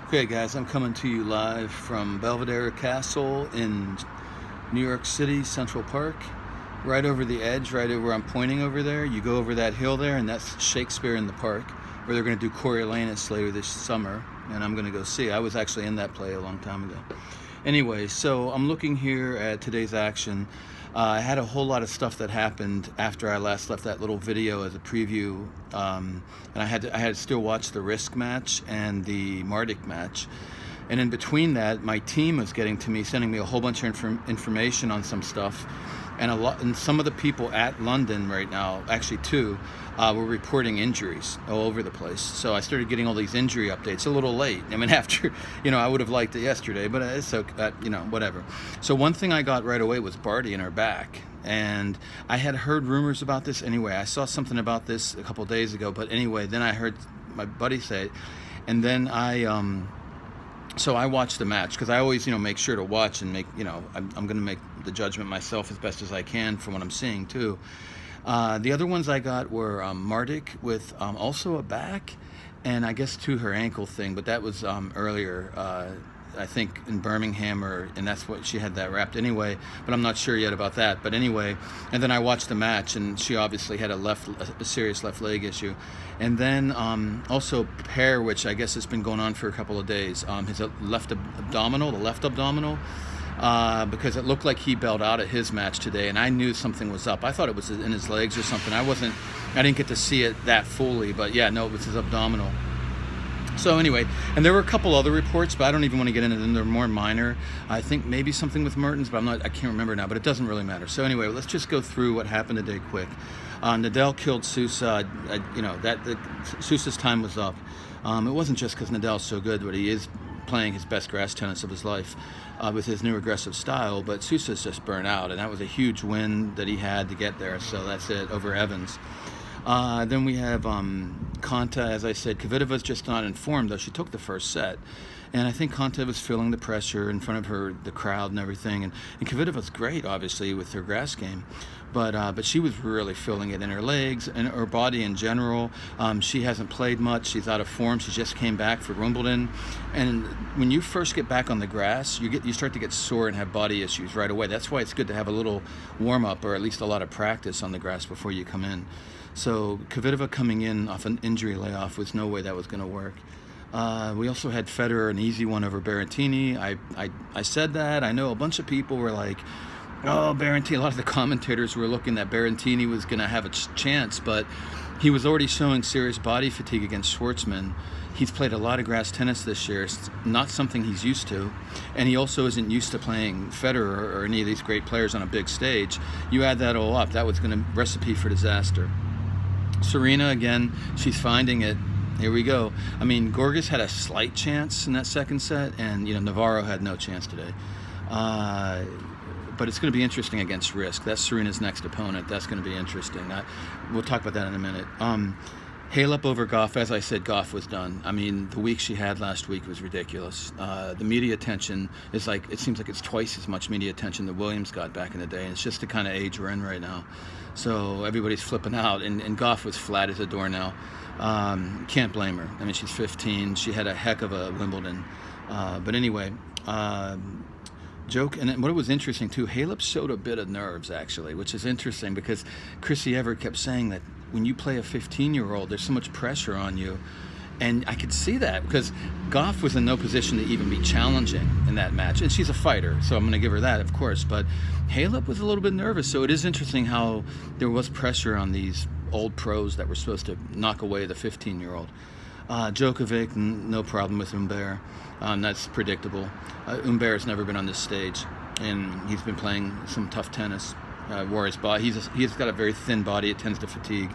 Okay guys, I'm coming to you live from Belvedere Castle in New York City, Central Park. Right over the edge, right over where I'm pointing over there. You go over that hill there and that's Shakespeare in the Park, where they're going to do Coriolanus later this summer, and I'm going to go see. I was actually in that play a long time ago. Anyway, so I'm looking here at today's action. I had a whole lot of stuff that happened after I last left that little video as a preview, and I had to still watch the Riske match and the Maric match. And in between that, my team was getting to me, sending me a whole bunch of information on some stuff, and some of the people at London right now, actually two, were reporting injuries all over the place. So I started getting all these injury updates a little late. I mean, after, I would have liked it yesterday, but it's okay, whatever. So one thing I got right away was Barty in her back. And I had heard rumors about this anyway. I saw something about this a couple days ago, but anyway, then I heard my buddy say it, and then so I watched the match because I always, make sure to watch and make, I'm going to make the judgment myself as best as I can from what I'm seeing too. The other ones I got were Maric with also a back, and I guess to her ankle thing, but that was earlier, I think in Birmingham, and that's what she had that wrapped anyway, but I'm not sure yet about that. But anyway, and then I watched the match, and she obviously had a serious left leg issue. And then also Paire, which I guess has been going on for a couple of days, his left abdominal, because it looked like he bailed out at his match today, and I knew something was up. I thought it was in his legs or something. I didn't get to see it that fully, but yeah, no, it was his abdominal. So anyway, and there were a couple other reports, but I don't even want to get into them. They're more minor. I think maybe something with Mertens, but I can't remember now, but it doesn't really matter. So anyway, let's just go through what happened today quick. Nadal killed Sousa. Sousa's time was up. It wasn't just because Nadal's so good, but he is playing his best grass tennis of his life with his new aggressive style, but Sousa's just burnt out, and that was a huge win that he had to get there, so that's it, over Evans. Then we have Konta, as I said. Kvitova's just not informed, though. She took the first set, and I think Konta was feeling the pressure in front of the crowd and everything, and Kvitova's great, obviously, with her grass game, but she was really feeling it in her legs and her body in general. She hasn't played much. She's out of form. She just came back for Wimbledon, and when you first get back on the grass, you start to get sore and have body issues right away. That's why it's good to have a little warm-up, or at least a lot of practice on the grass before you come in. So Kvitova coming in off an injury layoff was no way that was going to work. We also had Federer, an easy one over Berrettini. I said that. I know a bunch of people were like, oh, Berrettini. A lot of the commentators were looking that Berrettini was going to have a chance, but he was already showing serious body fatigue against Schwartzman. He's played a lot of grass tennis this year. It's not something he's used to. And he also isn't used to playing Federer or any of these great players on a big stage. You add that all up, that was going to recipe for disaster. Serena, again, she's finding it. Here we go. I mean, Gorgas had a slight chance in that second set, and Navarro had no chance today. But it's going to be interesting against Riske. That's Serena's next opponent. That's going to be interesting. We'll talk about that in a minute. Halep over Goff. As I said, Goff was done. I mean, the week she had last week was ridiculous. The media attention is it seems like it's twice as much media attention that Williams got back in the day. And it's just the kind of age we're in right now. So everybody's flipping out. And Goff was flat as a door now. Can't blame her. I mean, she's 15. She had a heck of a Wimbledon. But anyway, Djoko, and what was interesting too, Halep showed a bit of nerves actually, which is interesting because Chrissy Everett kept saying that when you play a 15-year-old, there's so much pressure on you. And I could see that because Goff was in no position to even be challenging in that match. And she's a fighter, so I'm going to give her that, of course. But Halep was a little bit nervous, so it is interesting how there was pressure on these old pros that were supposed to knock away the 15-year-old. Djokovic, no problem with Humbert. That's predictable. Humbert's never been on this stage, and he's been playing some tough tennis. Wore his body. He's got a very thin body. It tends to fatigue.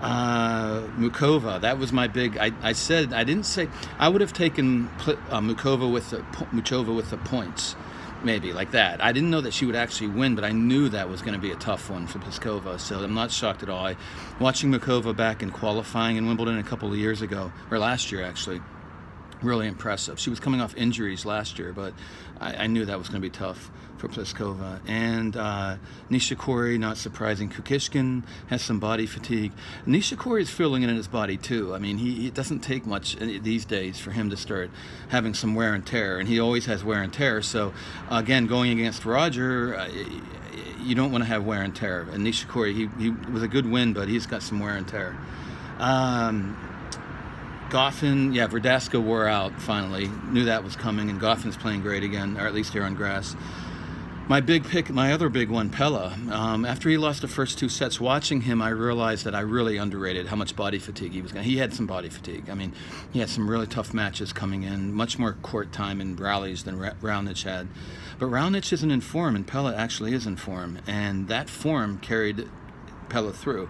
Muchova, that was my big. I said I didn't say I would have taken Muchova with the points, maybe like that. I didn't know that she would actually win, but I knew that was going to be a tough one for Pliskova. So I'm not shocked at all. Watching Muchova back in qualifying in Wimbledon a couple of years ago, or last year actually, Really impressive. She was coming off injuries last year, but I knew that was going to be tough for Pliskova. And Nishikori, not surprising. Kukishkin has some body fatigue. Nishikori is feeling it in his body too. I mean, it doesn't take much these days for him to start having some wear and tear, and he always has wear and tear. So again, going against Roger, you don't want to have wear and tear. And Nishikori, he was a good win, but he's got some wear and tear. Goffin, Verdasco wore out finally. Knew that was coming, and Goffin's playing great again, or at least here on grass. My big pick, my other big one, Pella. After he lost the first 2 sets, watching him, I realized that I really underrated how much body fatigue he was going to. He had some body fatigue. I mean, he had some really tough matches coming in, much more court time and rallies than Raonic had. But Raonic isn't in form, and Pella actually is in form, and that form carried Pella through.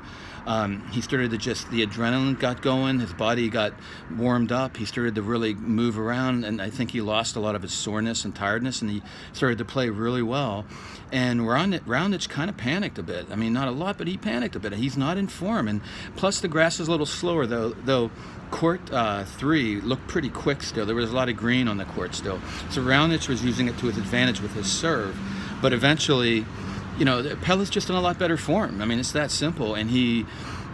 He started to the adrenaline got going, his body got warmed up, he started to really move around, and I think he lost a lot of his soreness and tiredness, and he started to play really well. And Raonic kind of panicked a bit. I mean, not a lot, but he panicked a bit. He's not in form, and plus the grass is a little slower, though court 3 looked pretty quick still. There was a lot of green on the court still. So Raonic was using it to his advantage with his serve, but eventually, Pella's just in a lot better form. I mean, it's that simple. And he,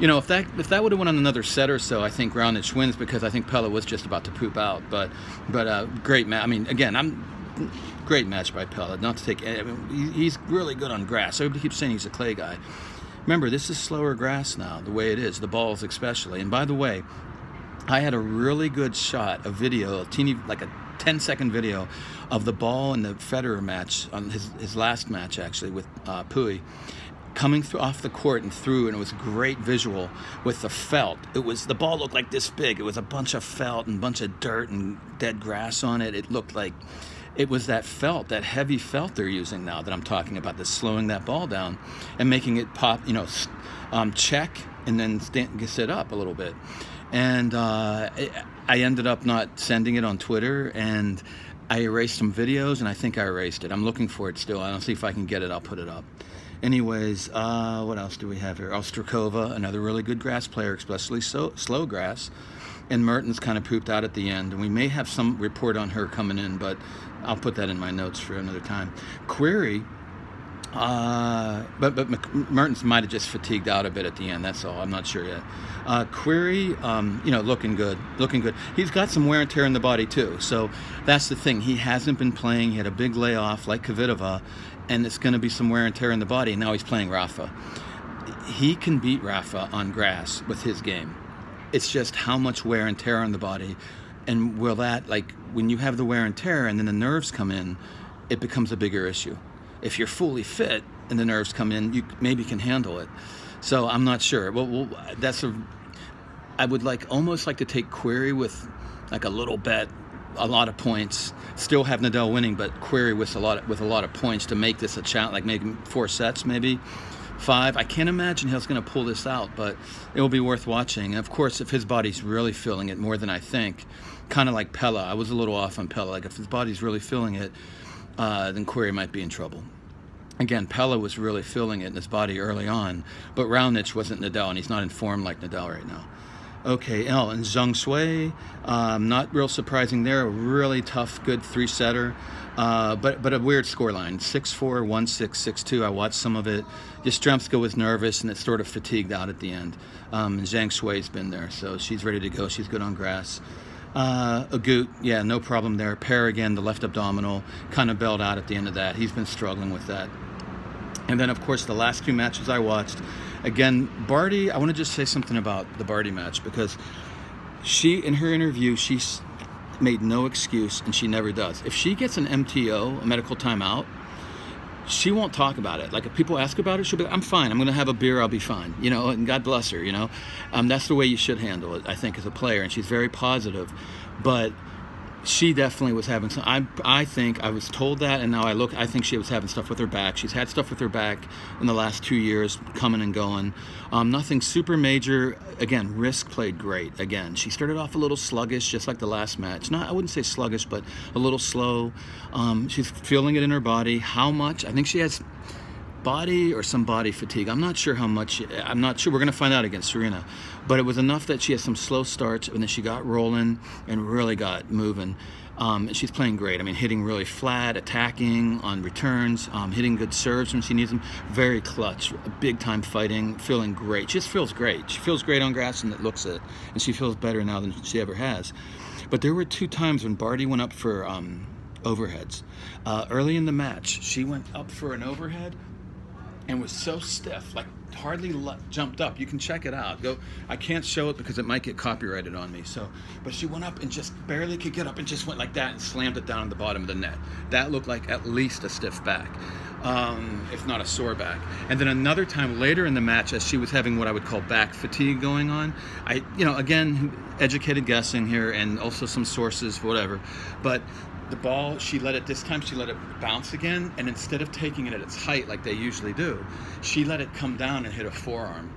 if that would have went on another set or so, I think Raonic wins, because I think Pella was just about to poop out. But great match. I mean, again, great match by Pella. Not to take. He's really good on grass. Everybody keeps saying he's a clay guy. Remember, this is slower grass now, the way it is, the balls especially. And by the way, I had a really good shot, a video, like a 10-second video of the ball in the Federer match, on his last match actually, with Pui, coming through off the court and through, and it was a great visual with the felt. The ball looked like this big. It was a bunch of felt and a bunch of dirt and dead grass on it. It looked like it was that felt, that heavy felt they're using now that I'm talking about, that's slowing that ball down and making it pop, check and then sit up a little bit. And I ended up not sending it on Twitter, and I erased some videos, and I think I erased it. I'm looking for it still. I don't see if I can get it. I'll put it up. Anyways, what else do we have here? Ostrakova, another really good grass player, especially slow grass. And Mertens kind of pooped out at the end, and we may have some report on her coming in, but I'll put that in my notes for another time. Query. But Mertens might have just fatigued out a bit at the end. That's all. I'm not sure yet. Query, looking good. He's got some wear and tear in the body too. So that's the thing. He hasn't been playing. He had a big layoff like Kvitova, and it's going to be some wear and tear in the body. And now he's playing Rafa. He can beat Rafa on grass with his game. It's just how much wear and tear on the body, and will that, like, when you have the wear and tear and then the nerves come in, it becomes a bigger issue. If you're fully fit and the nerves come in, you maybe can handle it. So I'm not sure. Well, I would almost like to take Query with like a little bet, a lot of points. Still have Nadal winning, but Query with a lot of points to make this a challenge, like maybe 4 sets, maybe 5. I can't imagine he's going to pull this out, but it will be worth watching. And of course, if his body's really feeling it more than I think, kind of like Pella. I was a little off on Pella. Like if his body's really feeling it, then Query might be in trouble. Again, Pella was really feeling it in his body early on, but Raonic wasn't Nadal, and he's not in form like Nadal right now. Okay, and Zhang Shui, not real surprising there. A really tough, good 3-setter, but a weird scoreline. 6-4, 1-6, 6-2. I watched some of it. Yastremska was nervous, and it sort of fatigued out at the end. And Zhang Shui's been there, so she's ready to go. She's good on grass. Agut, no problem there. Paire again, the left abdominal, kind of bailed out at the end of that. He's been struggling with that. And then, of course, the last 2 matches I watched, again, Barty, I want to just say something about the Barty match, because she, in her interview, she's made no excuse, and she never does. If she gets an MTO, a medical timeout, she won't talk about it. Like, if people ask about it, she'll be like, I'm fine. I'm going to have a beer. I'll be fine. And God bless her, That's the way you should handle it, I think, as a player. And she's very positive. But she definitely was having some. I think I was told that, and now I think she was having stuff with her back. She's had stuff with her back in the last 2 years, coming and going. Nothing super major. Again, Riske played great. Again, she started off a little sluggish, just like the last match. I wouldn't say sluggish, but a little slow. She's feeling it in her body. How much? I think she has body or some body fatigue. I'm not sure how much. I'm not sure. We're going to find out against Serena. But it was enough that she had some slow starts, and then she got rolling and really got moving. And she's playing great. I mean, hitting really flat, attacking on returns, hitting good serves when she needs them. Very clutch, big time fighting, feeling great. She just feels great. She feels great on grass, and it looks it. And she feels better now than she ever has. But there were 2 times when Barty went up for overheads. Early in the match, she went up for an overhead and was so stiff, like hardly jumped up. You can check it out. Go. I can't show it because it might get copyrighted on me. So, but she went up and just barely could get up and just went like that and slammed it down at the bottom of the net. That looked like at least a stiff back, if not a sore back. And then another time later in the match, as she was having what I would call back fatigue going on, again, educated guessing here and also some sources, whatever, but the ball, this time she let it bounce again, and instead of taking it at its height like they usually do, she let it come down and hit a forehand.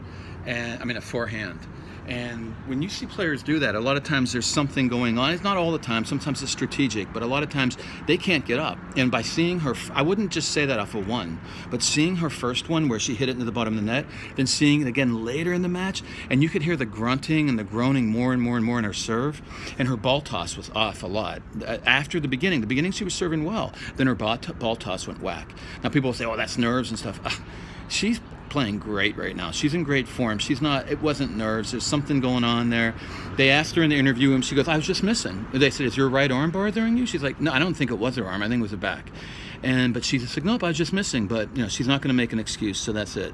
And when you see players do that, a lot of times there's something going on. It's not all the time. Sometimes it's strategic, but a lot of times they can't get up. And by seeing her, I wouldn't just say that off of one, but seeing her first one where she hit it into the bottom of the net, then seeing it again later in the match, and you could hear the grunting and the groaning more and more and more in her serve, and her ball toss was off a lot. After the beginning she was serving well. Then her ball toss went whack. Now people will say, oh, that's nerves and stuff. She's playing great right now. She's in great form. It wasn't nerves. There's something going on there. They asked her in the interview, and she goes, I was just missing. They said, is your right arm bothering you? She's like, no, I don't think it was her arm. I think it was the back. But she said, nope, I was just missing. But, she's not going to make an excuse, so that's it.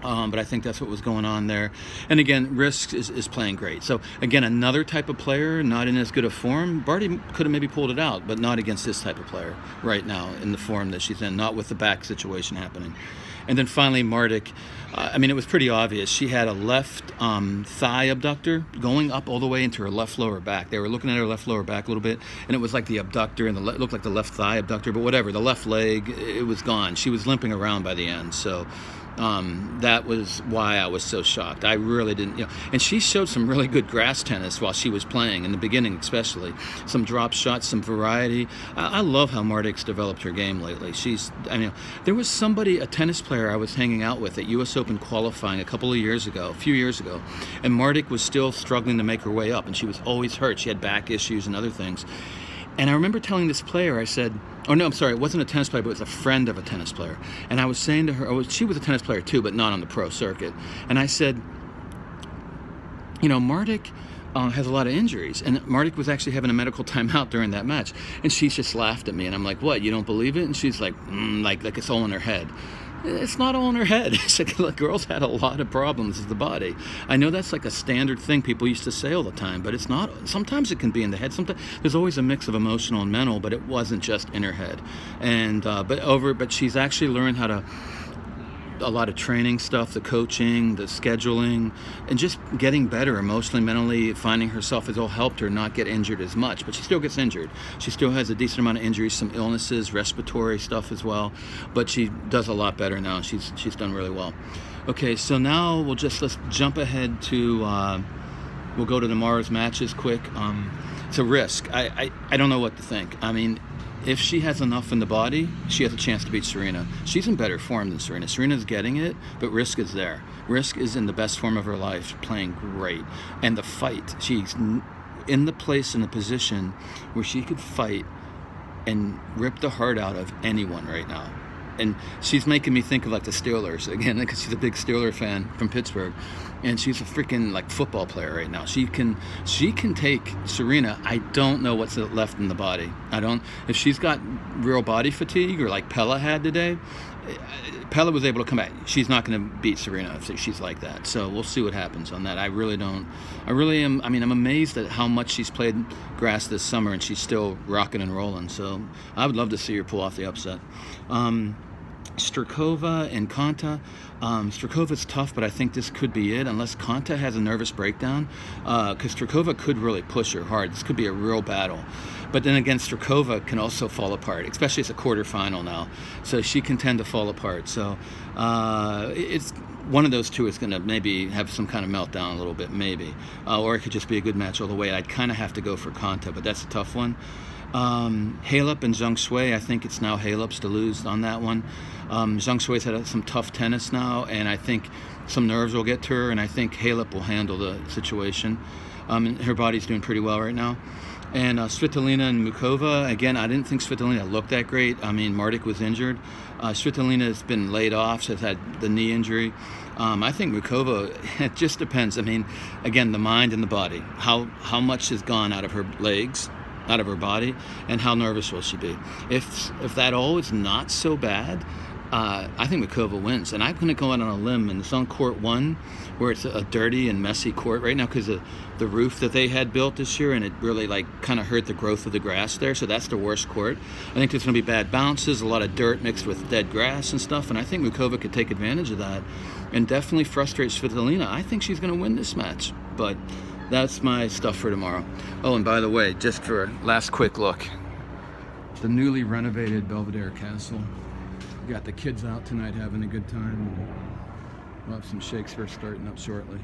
But I think that's what was going on there. And again, Riske is playing great. So again, another type of player, not in as good a form. Barty could have maybe pulled it out, but not against this type of player right now in the form that she's in, not with the back situation happening. And then finally, Maric, it was pretty obvious. She had a left thigh abductor going up all the way into her left lower back. They were looking at her left lower back a little bit, and it was like the abductor, and it looked like the left thigh abductor, but whatever. The left leg, it was gone. She was limping around by the end, so that was why I was so shocked. I really didn't, and she showed some really good grass tennis while she was playing, in the beginning especially. Some drop shots, some variety. I love how Maric's developed her game lately. There was a tennis player I was hanging out with at US Open qualifying a few years ago, and Maric was still struggling to make her way up, and she was always hurt. She had back issues and other things. And I remember telling this player, I said, it wasn't a tennis player, but it was a friend of a tennis player. And I was saying to her, she was a tennis player too, but not on the pro circuit. And I said, Maric has a lot of injuries. And Maric was actually having a medical timeout during that match. And she just laughed at me. And I'm like, what, you don't believe it? And she's like, like it's all in her head. It's not all in her head. It's like, look, girls had a lot of problems with the body. I know that's like a standard thing people used to say all the time, but it's not. Sometimes it can be in the head. Sometimes there's always a mix of emotional and mental, but it wasn't just in her head. And but she's actually learned how to. A lot of training stuff, the coaching, the scheduling, and just getting better emotionally, mentally, finding herself has all helped her not get injured as much. But she still gets injured. She still has a decent amount of injuries, some illnesses, respiratory stuff as well. But she does a lot better now. She's done really well. Okay, so now let's jump ahead to, we'll go to tomorrow's matches quick. So Riske, I don't know what to think. If she has enough in the body, she has a chance to beat Serena. She's in better form than Serena. Serena's getting it, but Riske is there. Riske is in the best form of her life, playing great. And the fight, she's in the place, in the position where she could fight and rip the heart out of anyone right now. And she's making me think of like the Steelers, again, because she's a big Steeler fan from Pittsburgh. And she's a freaking like football player right now. She can take Serena. I don't know what's left in the body. If she's got real body fatigue or like Pella had today, Pella was able to come back. She's not going to beat Serena if she's like that. So we'll see what happens on that. I really am. I'm amazed at how much she's played grass this summer, and she's still rocking and rolling. So I would love to see her pull off the upset. Strikova and Konta. Strikova's tough, but I think this could be it, unless Konta has a nervous breakdown, because Strikova could really push her hard. This could be a real battle. But then again, Strikova can also fall apart, especially as a quarterfinal now. So she can tend to fall apart. So one of those two is going to maybe have some kind of meltdown a little bit, maybe. Or it could just be a good match all the way. I'd kind of have to go for Konta, but that's a tough one. Halep and Zhang Shui, I think it's now Halep's to lose on that one. Zhang Shui's had some tough tennis now, and I think some nerves will get to her, and I think Halep will handle the situation. Her body's doing pretty well right now. And Svitolina and Muchova, again, I didn't think Svitolina looked that great. I mean, Maric was injured. Svitolina has been laid off, so has had the knee injury. I think Muchova, it just depends. I mean, again, the mind and the body. How much has gone out of her legs, out of her body, and how nervous will she be? If that all is not so bad, I think Muchova wins. And I'm going to go out on a limb, and it's on court 1, where it's a dirty and messy court right now because of the roof that they had built this year, and it really kind of hurt the growth of the grass there. So that's the worst court. I think there's going to be bad bounces, a lot of dirt mixed with dead grass and stuff, and I think Muchova could take advantage of that and definitely frustrate Svitolina. I think she's going to win this match, but that's my stuff for tomorrow. Oh, and by the way, just for a last quick look, the newly renovated Belvedere Castle. We got the kids out tonight having a good time. We'll have some Shakespeare starting up shortly.